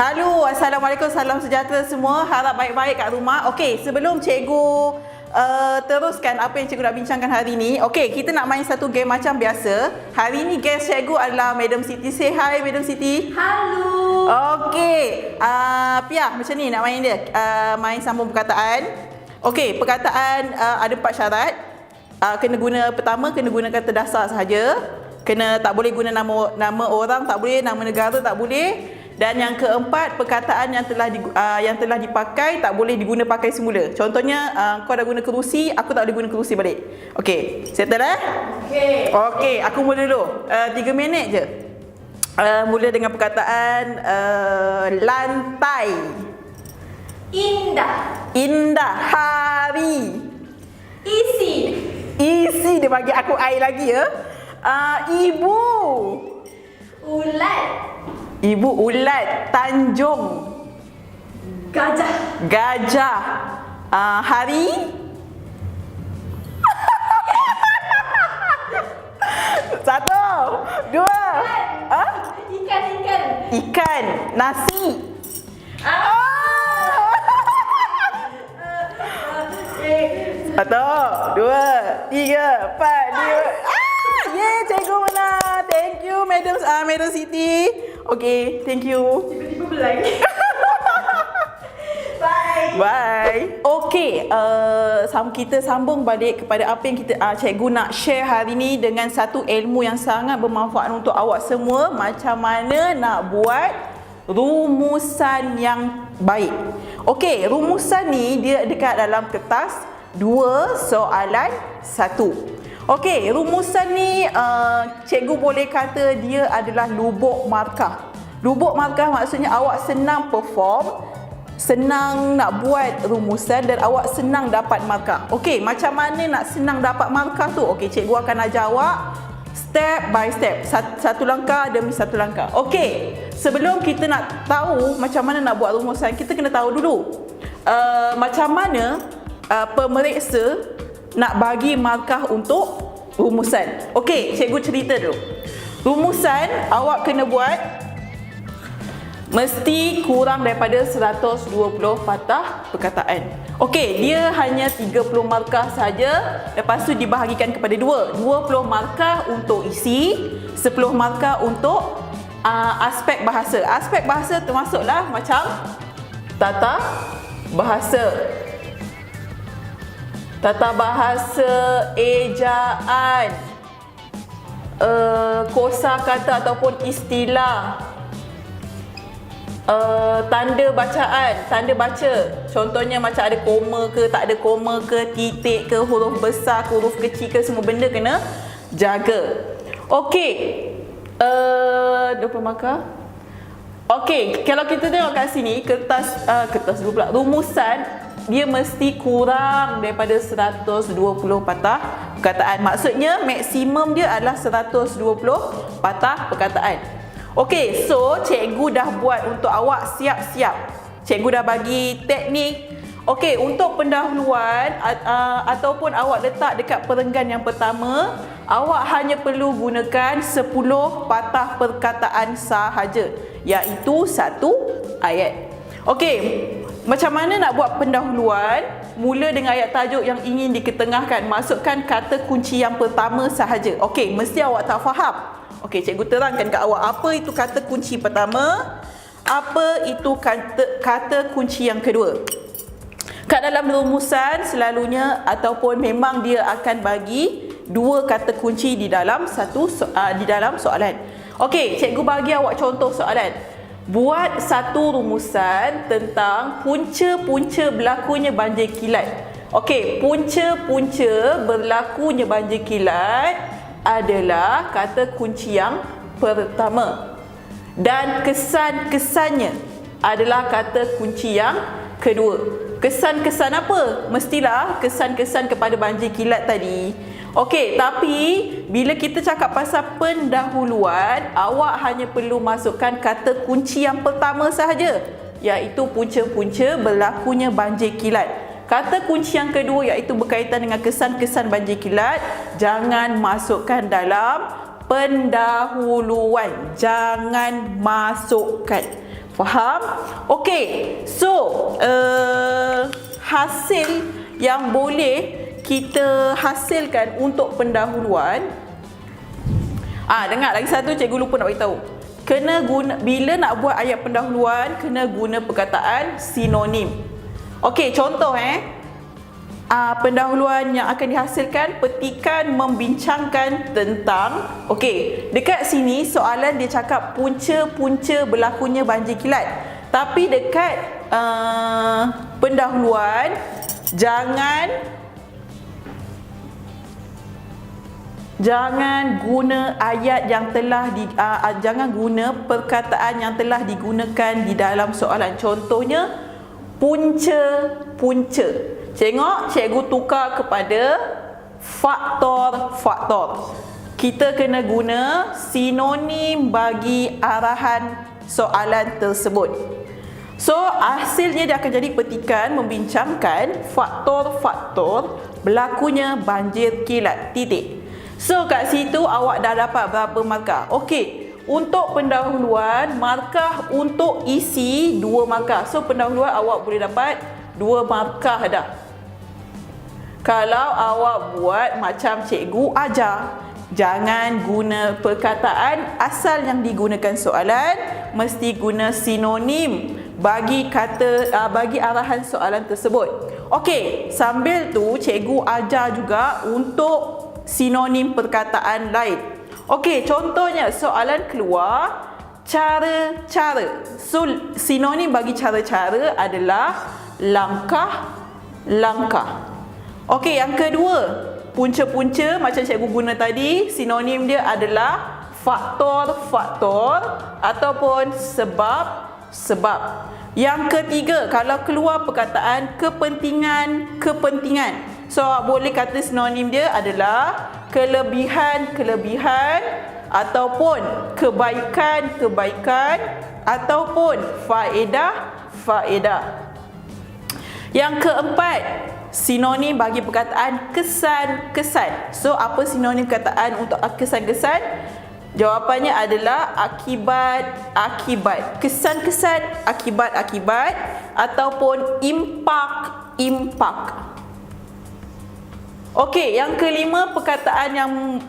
Halo, Assalamualaikum, salam sejahtera semua. Harap baik-baik kat rumah. Okey, sebelum cikgu teruskan apa yang cikgu nak bincangkan hari ni. Okey, kita nak main satu game macam biasa. Hari ni guest cikgu adalah Madam Siti. Say hi, Madam Siti. Halo. Okey, Pia, macam ni nak main dia. Main sambung perkataan. Okey, perkataan ada 4 syarat. Pertama kena guna kata dasar sahaja. Tak boleh guna nama orang, tak boleh, nama negara tak boleh. Dan yang keempat, perkataan yang telah dipakai tak boleh diguna pakai semula. Contohnya, kau dah guna kerusi, aku tak boleh guna kerusi balik. Okey, settle Okey. Okey, aku mula dulu. 3 minit je. Mula dengan perkataan lantai. Indah. Indah. Hari. Isi. Isi, dia bagi aku air lagi ya. Ibu. Ulat. Ibu ulat. Tanjung. Gajah. Gajah. Hari. Satu, dua. Ikan. Ikan. Nasi. Satu, dua, tiga, empat, lima. Cikgu menang. Thank you, Madam Siti. Okay, thank you. Tiba-tiba berlagi. Bye. Bye. Okay, kita sambung balik kepada apa yang cikgu nak share hari ni dengan satu ilmu yang sangat bermanfaat untuk awak semua. Macam mana nak buat rumusan yang baik. Okay, rumusan ni dia dekat dalam kertas 2 soalan 1. Okey, rumusan ni cikgu boleh kata dia adalah lubuk markah. Lubuk markah maksudnya awak senang perform, senang nak buat rumusan dan awak senang dapat markah. Okey, macam mana nak senang dapat markah tu? Okey, cikgu akan ajar awak step by step, satu langkah demi satu langkah. Okey, sebelum kita nak tahu macam mana nak buat rumusan, kita kena tahu dulu macam mana pemeriksa nak bagi markah untuk rumusan. Okey, cikgu cerita dulu. Rumusan awak kena buat mesti kurang daripada 120 patah perkataan. Okey, dia hanya 30 markah saja. Lepas tu dibahagikan kepada 2. 20 markah untuk isi, 10 markah untuk aspek bahasa. Aspek bahasa termasuklah macam tata bahasa. Tata bahasa, ejaan, kosakata ataupun istilah, tanda bacaan, tanda baca. Contohnya macam ada koma ke, tak ada koma ke, titik ke, huruf besar ke, huruf kecil ke, semua benda kena jaga. Okey, 20 markah. Okey, kalau kita tengok kat sini, kertas dulu pula, rumusan dia mesti kurang daripada 120 patah perkataan. Maksudnya maksimum dia adalah 120 patah perkataan. Okey, so cikgu dah buat untuk awak siap-siap. Cikgu dah bagi teknik. Okey, untuk pendahuluan ataupun awak letak dekat perenggan yang pertama, awak hanya perlu gunakan 10 patah perkataan sahaja, iaitu satu ayat. Okey, macam mana nak buat pendahuluan? Mula dengan ayat tajuk yang ingin diketengahkan. Masukkan kata kunci yang pertama sahaja. Okey, mesti awak tak faham. Okey, cikgu terangkan ke awak apa itu kata kunci pertama, apa itu kata kunci yang kedua. Kat dalam rumusan selalunya ataupun memang dia akan bagi 2 kata kunci di dalam soalan. Okey, cikgu bagi awak contoh soalan. Buat satu rumusan tentang punca-punca berlakunya banjir kilat. Okey, punca-punca berlakunya banjir kilat adalah kata kunci yang pertama. Dan kesan-kesannya adalah kata kunci yang kedua. Kesan-kesan apa? Mestilah kesan-kesan kepada banjir kilat tadi. Okey, tapi bila kita cakap pasal pendahuluan, awak hanya perlu masukkan kata kunci yang pertama sahaja, iaitu punca-punca berlakunya banjir kilat. Kata kunci yang kedua iaitu berkaitan dengan kesan-kesan banjir kilat, jangan masukkan dalam pendahuluan. Jangan masukkan. Faham? Okey. So, hasil yang boleh kita hasilkan untuk pendahuluan. Dengar lagi satu, cikgu lupa nak beritahu. Kena guna, bila nak buat ayat pendahuluan, kena guna perkataan sinonim. Okey, contoh pendahuluan yang akan dihasilkan, petikan membincangkan tentang. Okey, dekat sini soalan dia cakap punca-punca berlakunya banjir kilat. Tapi dekat pendahuluan jangan guna ayat yang telah jangan guna perkataan yang telah digunakan di dalam soalan. Contohnya punca-punca. Tengok, cikgu tukar kepada faktor-faktor. Kita kena guna sinonim bagi arahan soalan tersebut. So, hasilnya dia akan jadi petikan membincangkan faktor-faktor berlakunya banjir kilat. Titik. So, kat situ awak dah dapat berapa markah? Okey, untuk pendahuluan, markah untuk isi 2 markah. So, pendahuluan awak boleh dapat 2 markah dah. Kalau awak buat macam cikgu ajar, jangan guna perkataan asal yang digunakan soalan, mesti guna sinonim bagi bagi arahan soalan tersebut. Okey, sambil tu cikgu ajar juga untuk sinonim perkataan lain. Okey, contohnya soalan keluar cara-cara. So, sinonim bagi cara-cara adalah langkah-langkah. Okey, yang kedua, punca-punca macam cikgu guna tadi, sinonim dia adalah faktor-faktor ataupun sebab-sebab. Yang ketiga, kalau keluar perkataan kepentingan. So, boleh kata sinonim dia adalah kelebihan-kelebihan ataupun kebaikan-kebaikan ataupun faedah-faedah. Yang keempat, sinonim bagi perkataan kesan-kesan. So, apa sinonim perkataan untuk kesan-kesan? Jawapannya adalah akibat-akibat. Kesan-kesan, akibat-akibat ataupun impak. Okey, yang kelima, perkataan yang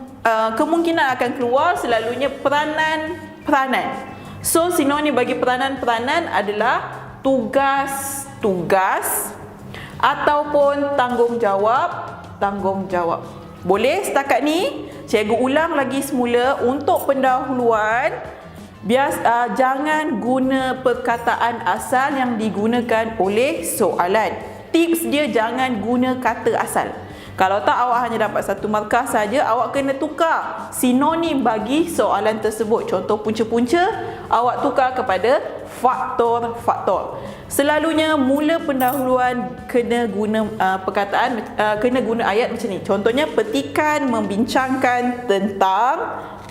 kemungkinan akan keluar selalunya peranan. So, sinonim bagi peranan adalah tugas ataupun tanggungjawab. Boleh setakat ni? Cikgu ulang lagi semula. Untuk pendahuluan, jangan guna perkataan asal yang digunakan oleh soalan. Tips dia, jangan guna kata asal. Kalau tak, awak hanya dapat 1 markah saja. Awak kena tukar sinonim bagi soalan tersebut. Contoh punca-punca, awak tukar kepada faktor-faktor. Selalunya mula pendahuluan kena guna kena guna ayat macam ni. Contohnya petikan membincangkan tentang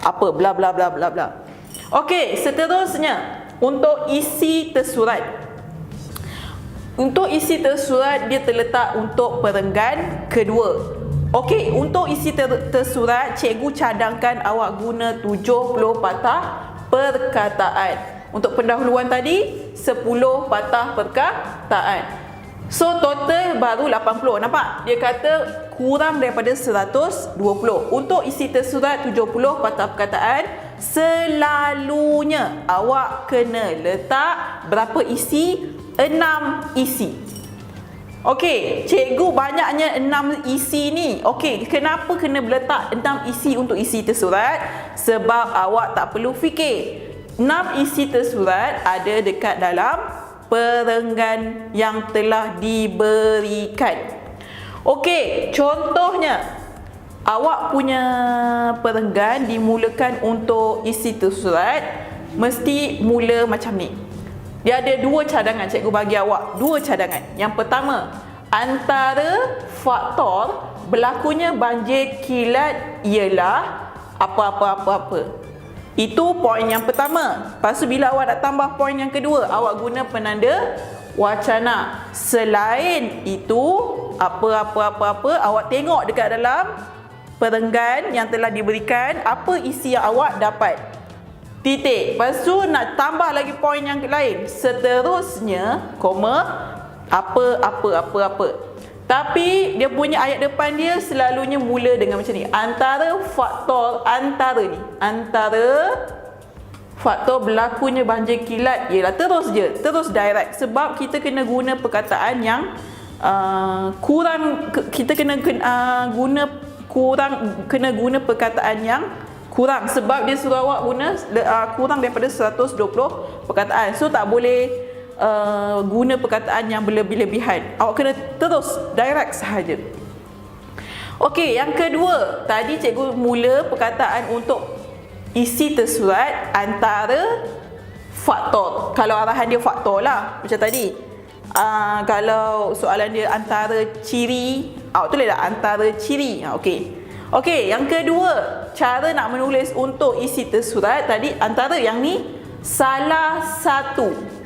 apa, bla bla bla bla bla. Okey, seterusnya untuk isi tersurat. Untuk isi tersurat, dia terletak untuk perenggan kedua. Okey, untuk isi tersurat, cikgu cadangkan awak guna 70 patah perkataan. Untuk pendahuluan tadi, 10 patah perkataan. So, total baru 80. Nampak? Dia kata kurang daripada 120. Untuk isi tersurat 70 patah perkataan, selalunya awak kena letak berapa isi? 6 isi. Okey, cikgu banyaknya 6 isi ni. Okey, kenapa kena letak 6 isi untuk isi tersurat? Sebab awak tak perlu fikir. 6 isi tersurat ada dekat dalam perenggan yang telah diberikan. Okey, contohnya awak punya perenggan dimulakan untuk isi tersurat, mesti mula macam ni. Dia ada 2 cadangan, cikgu bagi awak 2 cadangan. Yang pertama, antara faktor berlakunya banjir kilat ialah apa-apa-apa-apa. Itu poin yang pertama. Lepas tu bila awak nak tambah poin yang kedua, awak guna penanda wacana. Selain itu, apa-apa-apa-apa, awak tengok dekat dalam perenggan yang telah diberikan, apa isi yang awak dapat. titik. Lepas tu nak tambah lagi poin yang lain. Seterusnya, koma, apa. Tapi dia punya ayat depan dia selalunya mula dengan macam ni. Antara faktor berlakunya banjir kilat ialah terus direct. Sebab kita kena guna perkataan yang kita kena guna perkataan yang kurang. Sebab dia suruh awak guna kurang daripada 120 perkataan. So tak boleh guna perkataan yang berlebih-lebihan. Awak kena terus direct sahaja. Okey, yang kedua, tadi cikgu mula perkataan untuk isi tersurat antara faktor. Kalau arahan dia faktor lah, macam tadi. Kalau soalan dia antara ciri, awak tulislah antara ciri. Okey, yang kedua, cara nak menulis untuk isi tersurat tadi antara yang ni salah satu.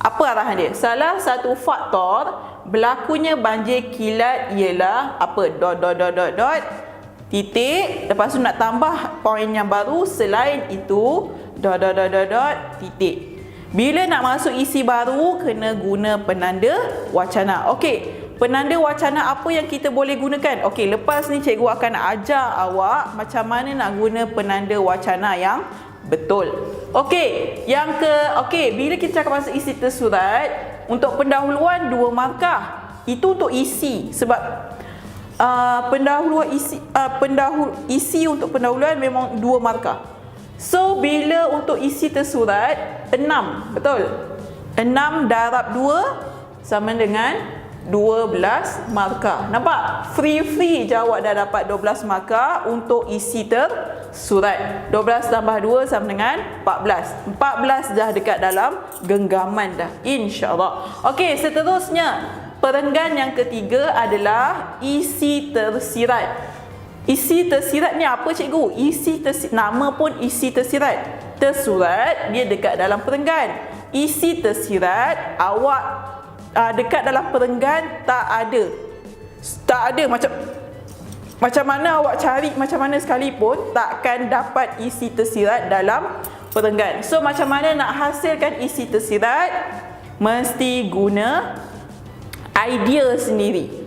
Apa arahan dia? Salah satu faktor berlakunya banjir kilat ialah apa? Dot titik. Lepas tu nak tambah poin yang baru, selain itu dot titik. Bila nak masuk isi baru kena guna penanda wacana. Okey, penanda wacana apa yang kita boleh gunakan? Okey, lepas ni cikgu akan ajar awak macam mana nak guna penanda wacana yang betul. Okey, bila kita cakap pasal isi tersurat, untuk pendahuluan 2 markah. Itu untuk isi. Sebab isi untuk pendahuluan memang 2 markah. So bila untuk isi tersurat 6, betul? 6 darab 2 sama dengan 12 markah. Nampak? Free je awak dah dapat 12 markah untuk isi tersurat. 12 tambah 2 sama dengan 14. 14 dah dekat dalam genggaman dah, insya-Allah. Okey, seterusnya perenggan yang ketiga adalah isi tersirat. Isi tersirat ni apa cikgu? Nama pun isi tersirat. Tersurat dia dekat dalam perenggan. Isi tersirat awak dekat dalam perenggan tak ada macam mana awak cari macam mana sekalipun takkan dapat isi tersirat dalam perenggan. So macam mana nak hasilkan isi tersirat? Mesti guna idea sendiri.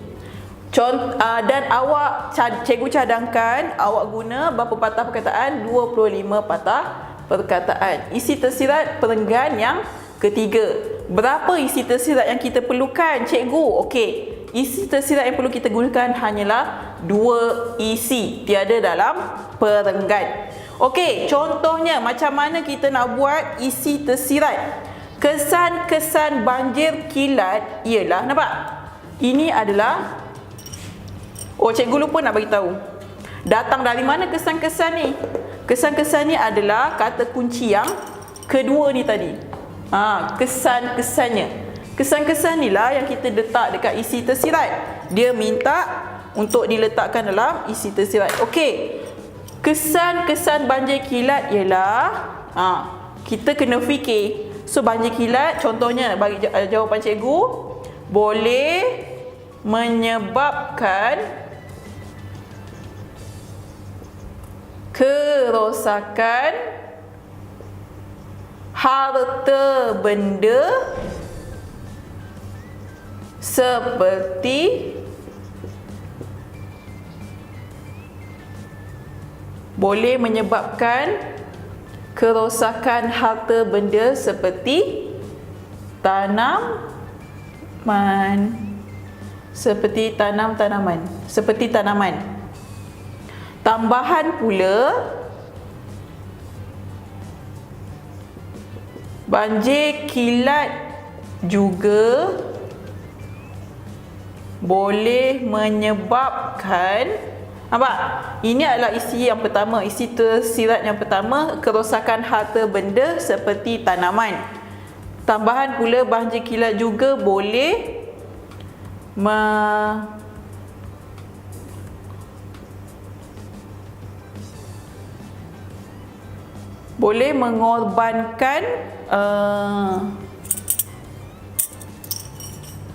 Dan awak cikgu cadangkan awak guna berapa patah perkataan? 25 patah perkataan. Isi tersirat perenggan yang ketiga. Berapa isi tersirat yang kita perlukan, cikgu? Okey, isi tersirat yang perlu kita gunakan hanyalah 2 isi, tiada dalam perenggan. Okey, contohnya macam mana kita nak buat isi tersirat? Kesan-kesan banjir kilat ialah, nampak? Ini adalah, cikgu lupa nak bagi tahu. Datang dari mana kesan-kesan ni? Kesan-kesan ni adalah kata kunci yang kedua ni tadi. Kesan-kesannya. Kesan-kesan ni lah yang kita letak dekat isi tersirat. Dia minta untuk diletakkan dalam isi tersirat. Okey. Kesan-kesan banjir kilat ialah kita kena fikir. So banjir kilat contohnya bagi jawapan cikgu boleh menyebabkan kerosakan harta benda seperti boleh menyebabkan kerosakan harta benda seperti tanaman, seperti tanaman. Tambahan pula, banjir kilat juga boleh menyebabkan, nampak? Ini adalah isi yang pertama, isi tersirat yang pertama, kerosakan harta benda seperti tanaman. Tambahan pula, banjir kilat juga boleh mengorbankan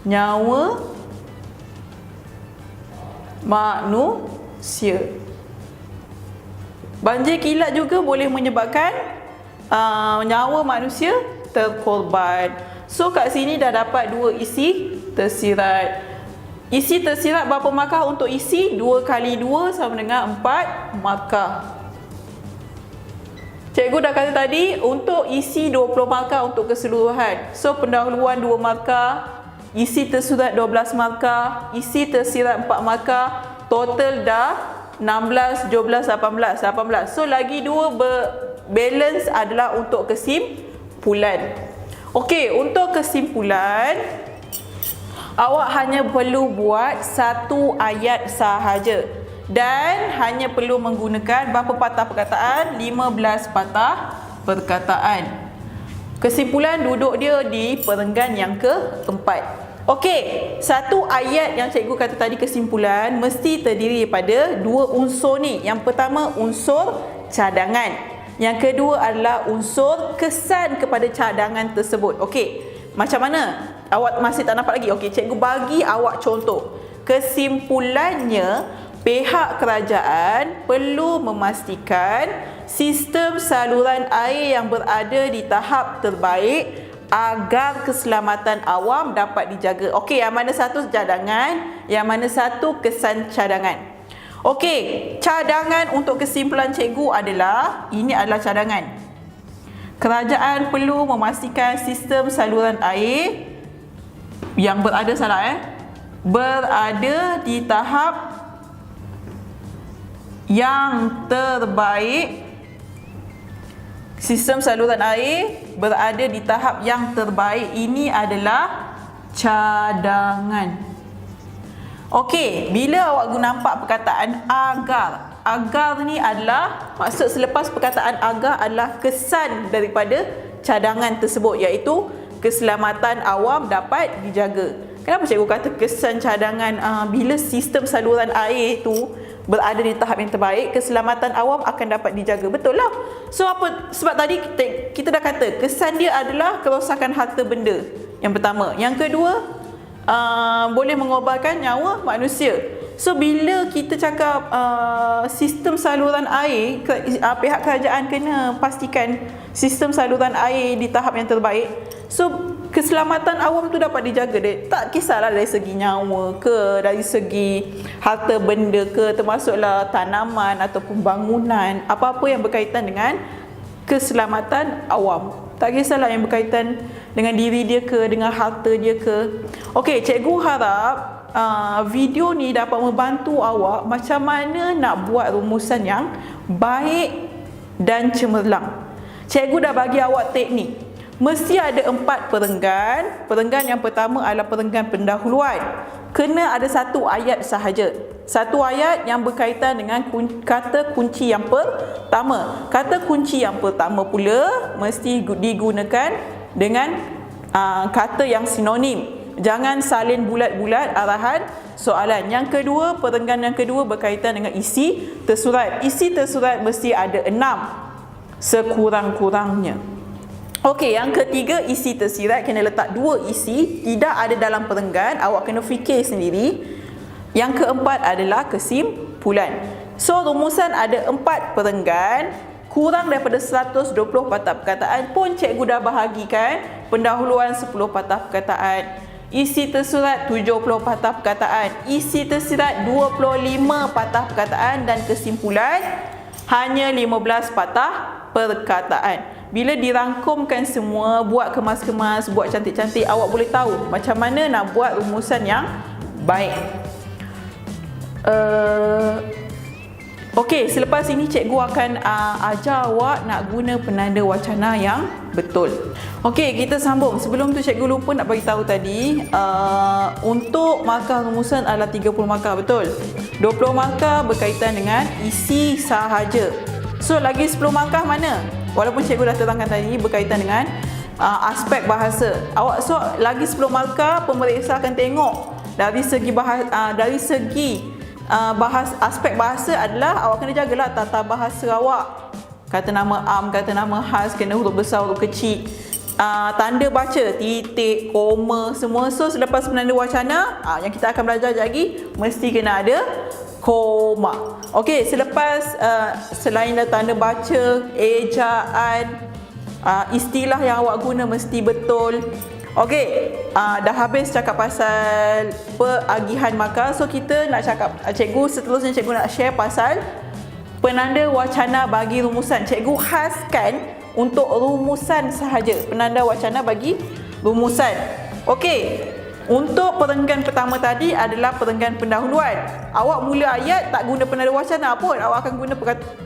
nyawa manusia. Banjir kilat juga boleh menyebabkan nyawa manusia terkorban. So kat sini dah dapat 2 isi tersirat. Isi tersirat berapa markah untuk isi? 2 kali 2 sama dengan 4 markah. Cikgu dah kata tadi untuk isi 20 markah untuk keseluruhan. So pendahuluan 2 markah, isi tersirat 12 markah, isi tersirat 4 markah, total dah 16, 17, 18. So lagi 2 balance adalah untuk kesimpulan. Okey, untuk kesimpulan awak hanya perlu buat 1 ayat sahaja dan hanya perlu menggunakan berapa patah perkataan? 15 patah perkataan. Kesimpulan duduk dia di perenggan yang keempat. Okey, 1 ayat yang cikgu kata tadi kesimpulan mesti terdiri daripada 2 unsur ni. Yang pertama unsur cadangan. Yang kedua adalah unsur kesan kepada cadangan tersebut. Okey, macam mana? Awak masih tak nampak lagi? Okey, cikgu bagi awak contoh. Kesimpulannya, pihak kerajaan perlu memastikan sistem saluran air yang berada di tahap terbaik agar keselamatan awam dapat dijaga. Okey, yang mana satu cadangan, yang mana satu kesan cadangan. Okey, cadangan untuk kesimpulan cikgu adalah, ini adalah cadangan. Kerajaan perlu memastikan sistem saluran air yang berada berada di tahap yang terbaik. Sistem saluran air berada di tahap yang terbaik. Ini adalah cadangan. Okey, bila awak nampak perkataan agar. Agar ni adalah, maksud selepas perkataan agar adalah kesan daripada cadangan tersebut, iaitu keselamatan awam dapat dijaga. Kenapa cikgu kata kesan cadangan? Bila sistem saluran air itu berada di tahap yang terbaik, keselamatan awam akan dapat dijaga. Betul lah. So apa? Sebab tadi kita dah kata kesan dia adalah kerosakan harta benda. Yang pertama. Yang kedua, boleh mengorbankan nyawa manusia. So bila kita cakap sistem saluran air, pihak kerajaan kena pastikan sistem saluran air di tahap yang terbaik. So keselamatan awam tu dapat dijaga. Tak kisahlah dari segi nyawa ke, dari segi harta benda ke, termasuklah tanaman ataupun bangunan, apa-apa yang berkaitan dengan keselamatan awam. Tak kisahlah yang berkaitan dengan diri dia ke, dengan harta dia ke. Okey, cikgu harap video ni dapat membantu awak macam mana nak buat rumusan yang baik dan cemerlang. Cikgu dah bagi awak teknik. Mesti ada 4 perenggan. Perenggan yang pertama adalah perenggan pendahuluan. Kena ada 1 ayat sahaja. 1 ayat yang berkaitan dengan kata kunci yang pertama. Kata kunci yang pertama pula mesti digunakan dengan kata yang sinonim. Jangan salin bulat-bulat arahan soalan. Yang kedua, perenggan yang kedua berkaitan dengan isi tersurat. Isi tersurat mesti ada 6 sekurang-kurangnya. Okey, yang ketiga, isi tersirat kena letak 2 isi, tidak ada dalam perenggan, awak kena fikir sendiri. Yang keempat adalah kesimpulan. So rumusan ada 4 perenggan, kurang daripada 120 patah perkataan pun cikgu dah bahagikan. Pendahuluan 10 patah perkataan, isi tersurat 70 patah perkataan, isi tersirat 25 patah perkataan dan kesimpulan hanya 15 patah perkataan. Bila dirangkumkan semua, buat kemas-kemas, buat cantik-cantik, awak boleh tahu macam mana nak buat rumusan yang baik. Okey, selepas ini cikgu akan ajar awak nak guna penanda wacana yang betul. Okey, kita sambung. Sebelum tu cikgu lupa nak bagi tahu tadi, untuk markah rumusan adalah 30 markah, betul? 20 markah berkaitan dengan isi sahaja. So lagi 10 markah mana? Walaupun cikgu dah terangkan tadi berkaitan dengan aspek bahasa. Awak so lagi 10 markah, pemeriksa akan tengok dari segi aspek bahasa adalah awak kena jagalah tata bahasa awak. Kata nama am, kata nama khas kena huruf besar, huruf kecil. tanda baca, titik, koma, semua. So selepas penanda wacana, yang kita akan belajar lagi, mesti kena ada koma. Okey, selepas selain tanda baca, ejaan, istilah yang awak guna mesti betul. Okey, dah habis cakap pasal peagihan markah. So kita nak cakap, seterusnya cikgu nak share pasal penanda wacana bagi rumusan. Cikgu khaskan untuk rumusan sahaja, penanda wacana bagi rumusan. Okey, untuk perenggan pertama tadi adalah perenggan pendahuluan. Awak mula ayat tak guna penanda wacana pun, awak akan guna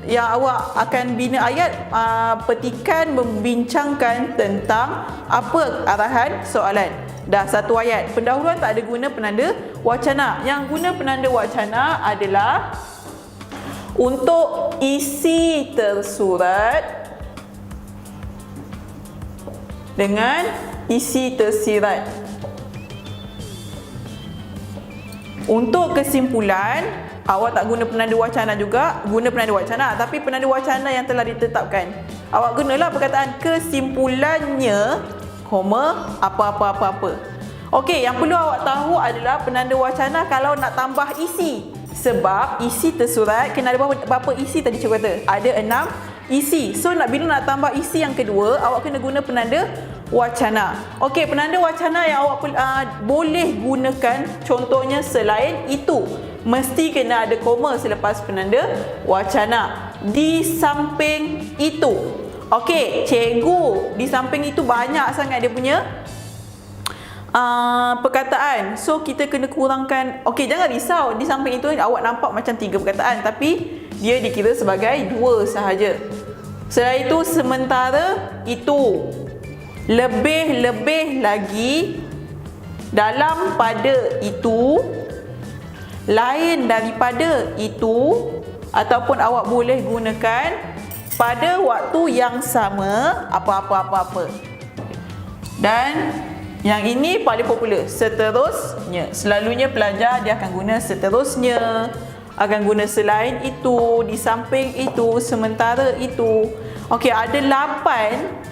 yang awak akan bina ayat, petikan membincangkan tentang apa arahan soalan. Dah satu ayat. Pendahuluan tak ada guna penanda wacana. Yang guna penanda wacana adalah untuk isi tersurat dengan isi tersirat. Untuk kesimpulan, awak tak guna penanda wacana juga, guna penanda wacana, tapi penanda wacana yang telah ditetapkan. Awak gunalah perkataan kesimpulannya, koma, apa-apa-apa-apa. Okey, yang perlu awak tahu adalah penanda wacana kalau nak tambah isi. Sebab isi tersurat kena ada berapa isi tadi cikgu kata? Ada 6 isi. So bila nak tambah isi yang kedua, awak kena guna penanda wacana. Okey, penanda wacana yang awak boleh gunakan contohnya selain itu, mesti kena ada koma selepas penanda wacana. Di samping itu. Okey, cikgu di samping itu banyak sangat dia punya perkataan. So kita kena kurangkan. Okey, jangan risau, di samping itu awak nampak macam 3 perkataan, tapi dia dikira sebagai 2 sahaja. Selain itu, sementara itu, lebih-lebih lagi, dalam pada itu, lain daripada itu, ataupun awak boleh gunakan pada waktu yang sama, apa-apa-apa-apa. Dan yang ini paling popular, seterusnya. Selalunya pelajar dia akan guna seterusnya, akan guna selain itu, di samping itu, sementara itu. Okey, ada 8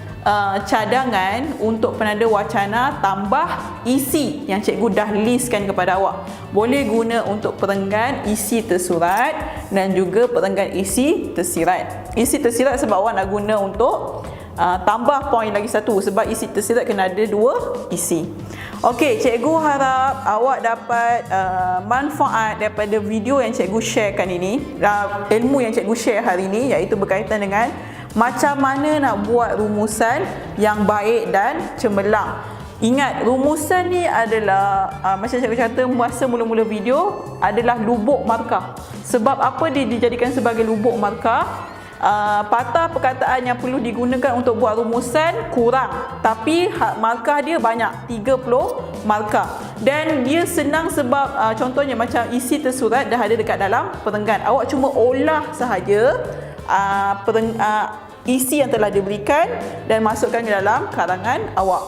cadangan untuk penanda wacana tambah isi yang cikgu dah listkan kepada awak. Boleh guna untuk perenggan isi tersurat dan juga perenggan isi tersirat. Isi tersirat sebab awak nak guna untuk tambah poin lagi satu, sebab isi tersirat kena ada 2 isi. Okey, cikgu harap awak dapat manfaat daripada video yang cikgu sharekan ini, ilmu yang cikgu share hari ini, iaitu berkaitan dengan macam mana nak buat rumusan yang baik dan cemerlang. Ingat, rumusan ni adalah macam cikgu kata masa mula-mula video, adalah lubuk markah. Sebab apa dia dijadikan sebagai lubuk markah? Patah perkataan yang perlu digunakan untuk buat rumusan kurang, tapi markah dia banyak, 30 markah. Dan dia senang sebab contohnya macam isi tersurat dah ada dekat dalam perenggan. Awak cuma olah sahaja isi yang telah diberikan dan masukkan ke dalam karangan awak.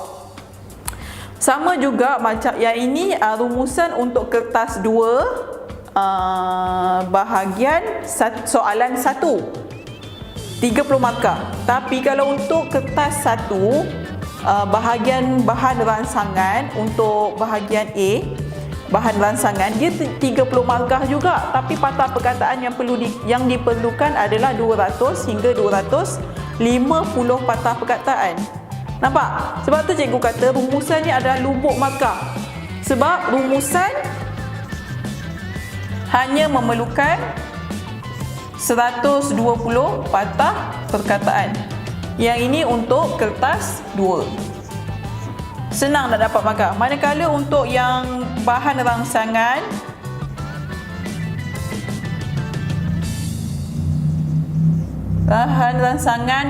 Sama juga macam yang ini, rumusan untuk kertas 2, bahagian soalan 1, 30 markah. Tapi kalau untuk kertas 1, bahagian bahan rangsangan, untuk bahagian A, bahan rangsangan, dia 30 markah juga, tapi patah perkataan yang diperlukan adalah 200 hingga 250 patah perkataan. Nampak? Sebab tu cikgu kata rumusan ni adalah lubuk markah. Sebab rumusan hanya memerlukan 120 patah perkataan. Yang ini untuk kertas 2. Senang nak dapat markah. Manakala untuk yang bahan rangsangan,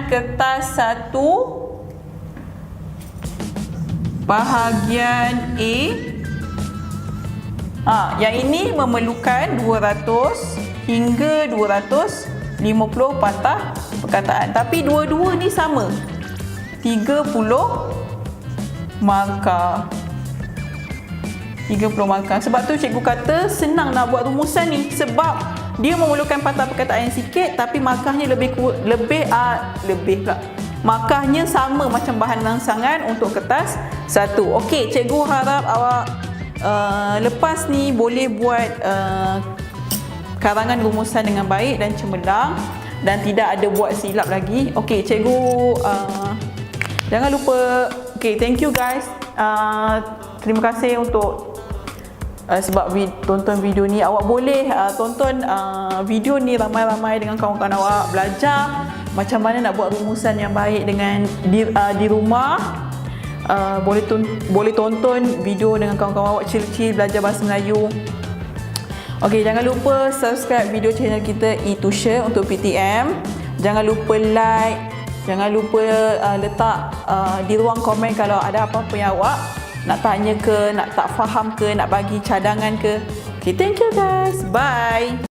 kertas 1, bahagian A, yang ini memerlukan 200 hingga 250 patah perkataan. Tapi dua-dua ni sama, 30 markah. 30 markah. Sebab tu cikgu kata senang nak buat rumusan ni, sebab dia memerlukan patah perkataan yang sikit tapi markahnya Markahnya sama macam bahan rangsangan untuk kertas satu. Okey, cikgu harap awak lepas ni boleh buat karangan rumusan dengan baik dan cemerlang dan tidak ada buat silap lagi. Okey, cikgu jangan lupa. Okey, thank you guys. Terima kasih untuk sebab tonton video ni. Awak boleh tonton video ni ramai-ramai dengan kawan-kawan awak, belajar macam mana nak buat rumusan yang baik dengan di rumah. Boleh tonton video dengan kawan-kawan awak chill-chill belajar bahasa Melayu. Okey, jangan lupa subscribe video channel kita e-tuition untuk PTM. Jangan lupa like, jangan lupa letak di ruang komen kalau ada apa-apa yang awak nak tanya ke, nak tak faham ke, nak bagi cadangan ke. Okay, thank you guys. Bye.